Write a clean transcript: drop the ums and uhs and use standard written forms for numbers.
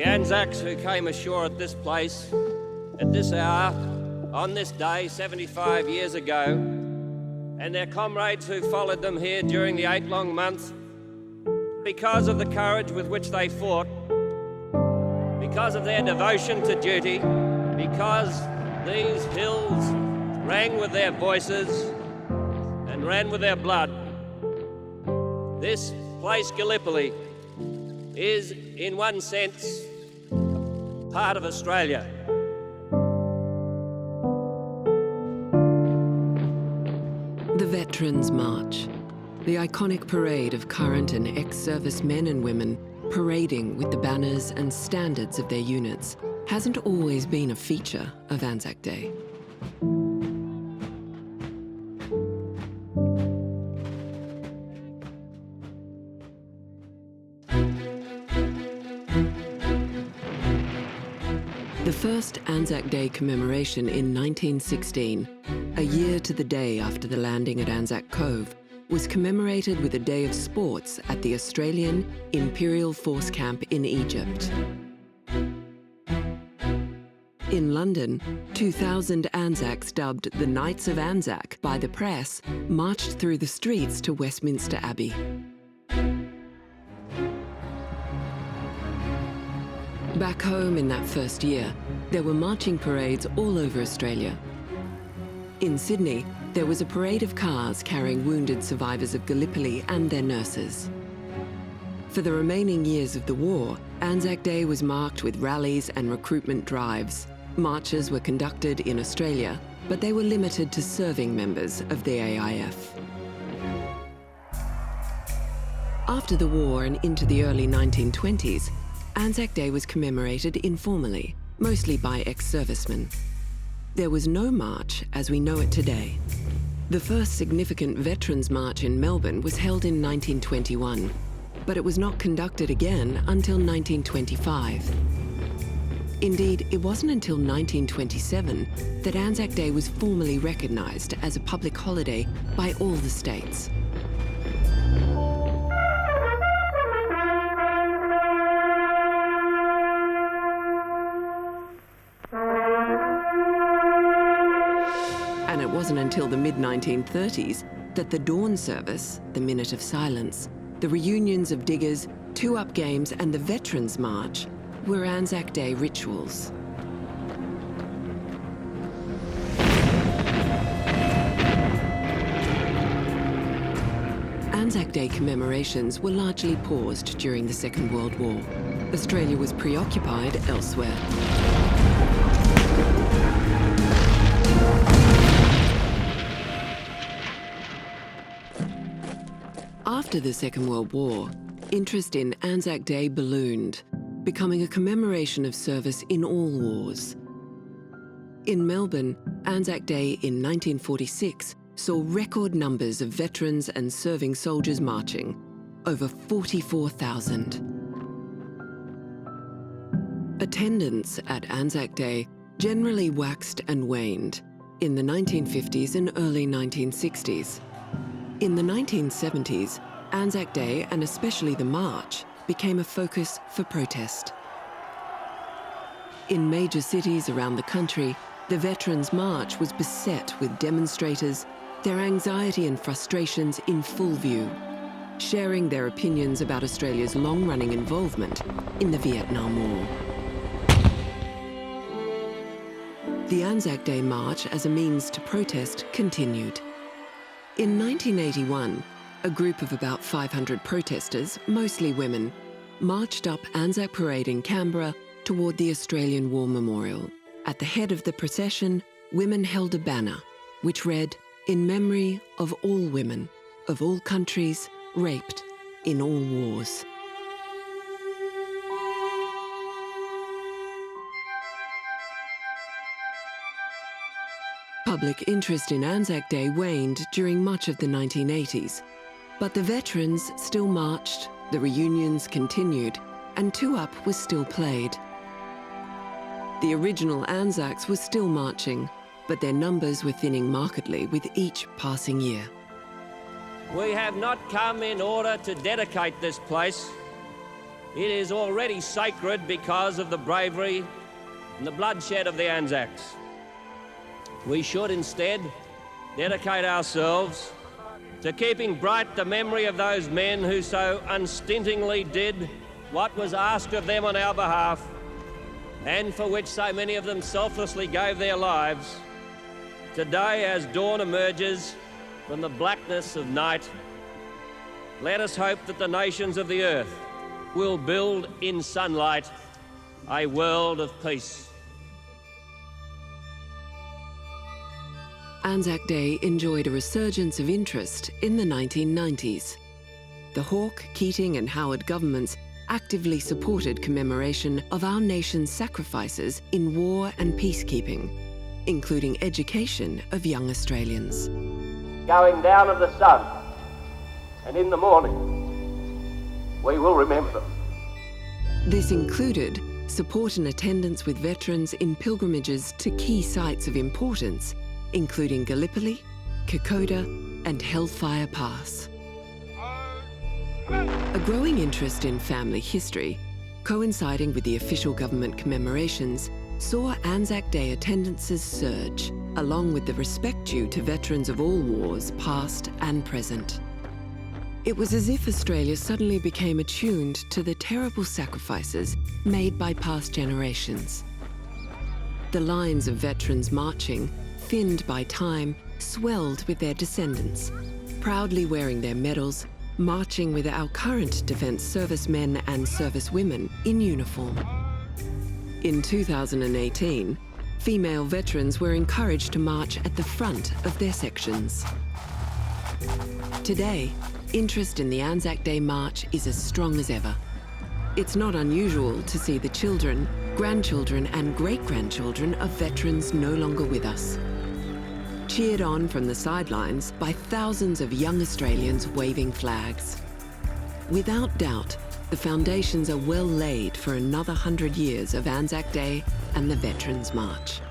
The Anzacs who came ashore at this place, at this hour, on this day 75 years ago, and their comrades who followed them here during the 8 long months, because of the courage with which they fought, because of their devotion to duty, because these hills rang with their voices and ran with their blood. This place, Gallipoli, is, in one sense, part of Australia. The Veterans March, the iconic parade of current and ex-service men and women parading with the banners and standards of their units, hasn't always been a feature of Anzac Day. The first Anzac Day commemoration in 1916, a year to the day after the landing at Anzac Cove, was commemorated with a day of sports at the Australian Imperial Force Camp in Egypt. In London, 2,000 Anzacs dubbed the Knights of Anzac by the press marched through the streets to Westminster Abbey. Back home in that first year, there were marching parades all over Australia. In Sydney, there was a parade of cars carrying wounded survivors of Gallipoli and their nurses. For the remaining years of the war, Anzac Day was marked with rallies and recruitment drives. Marches were conducted in Australia, but they were limited to serving members of the AIF. After the war and into the early 1920s, Anzac Day was commemorated informally, mostly by ex-servicemen. There was no march as we know it today. The first significant Veterans March in Melbourne was held in 1921, but it was not conducted again until 1925. Indeed, it wasn't until 1927 that Anzac Day was formally recognised as a public holiday by all the states. And it wasn't until the mid-1930s that the dawn service, the Minute of Silence, the reunions of diggers, two-up games and the Veterans March were Anzac Day rituals. Anzac Day commemorations were largely paused during the Second World War. Australia was preoccupied elsewhere. After the Second World War, interest in Anzac Day ballooned, becoming a commemoration of service in all wars. In Melbourne, Anzac Day in 1946 saw record numbers of veterans and serving soldiers marching, over 44,000. Attendance at Anzac Day generally waxed and waned in the 1950s and early 1960s. In the 1970s, Anzac Day, and especially the march, became a focus for protest. In major cities around the country, the Veterans March was beset with demonstrators, their anxiety and frustrations in full view, sharing their opinions about Australia's long-running involvement in the Vietnam War. The Anzac Day March as a means to protest continued. In 1981, a group of about 500 protesters, mostly women, marched up Anzac Parade in Canberra toward the Australian War Memorial. At the head of the procession, women held a banner which read, "In memory of all women, of all countries, raped in all wars." Public interest in Anzac Day waned during much of the 1980s, but the veterans still marched, the reunions continued, and two-up was still played. The original Anzacs were still marching, but their numbers were thinning markedly with each passing year. We have not come in order to dedicate this place, It is already sacred because of the bravery and the bloodshed of the Anzacs. We should instead dedicate ourselves to keeping bright the memory of those men who so unstintingly did what was asked of them on our behalf, and for which so many of them selflessly gave their lives. Today, as dawn emerges from the blackness of night, let us hope that the nations of the earth will build in sunlight a world of peace. Anzac Day enjoyed a resurgence of interest in the 1990s. The Hawke, Keating and Howard governments actively supported commemoration of our nation's sacrifices in war and peacekeeping, including education of young Australians. Going down of the sun, and in the morning, we will remember them. This included support and attendance with veterans in pilgrimages to key sites of importance, including Gallipoli, Kokoda and Hellfire Pass. A growing interest in family history, coinciding with the official government commemorations, saw Anzac Day attendances surge, along with the respect due to veterans of all wars, past and present. It was as if Australia suddenly became attuned to the terrible sacrifices made by past generations. The lines of veterans marching, thinned by time, swelled with their descendants, proudly wearing their medals, marching with our current defence servicemen and servicewomen in uniform. In 2018, female veterans were encouraged to march at the front of their sections. Today, interest in the Anzac Day March is as strong as ever. It's not unusual to see the children, grandchildren and great-grandchildren of veterans no longer with us, cheered on from the sidelines by thousands of young Australians waving flags. Without doubt, the foundations are well laid for another 100 years of Anzac Day and the Veterans March.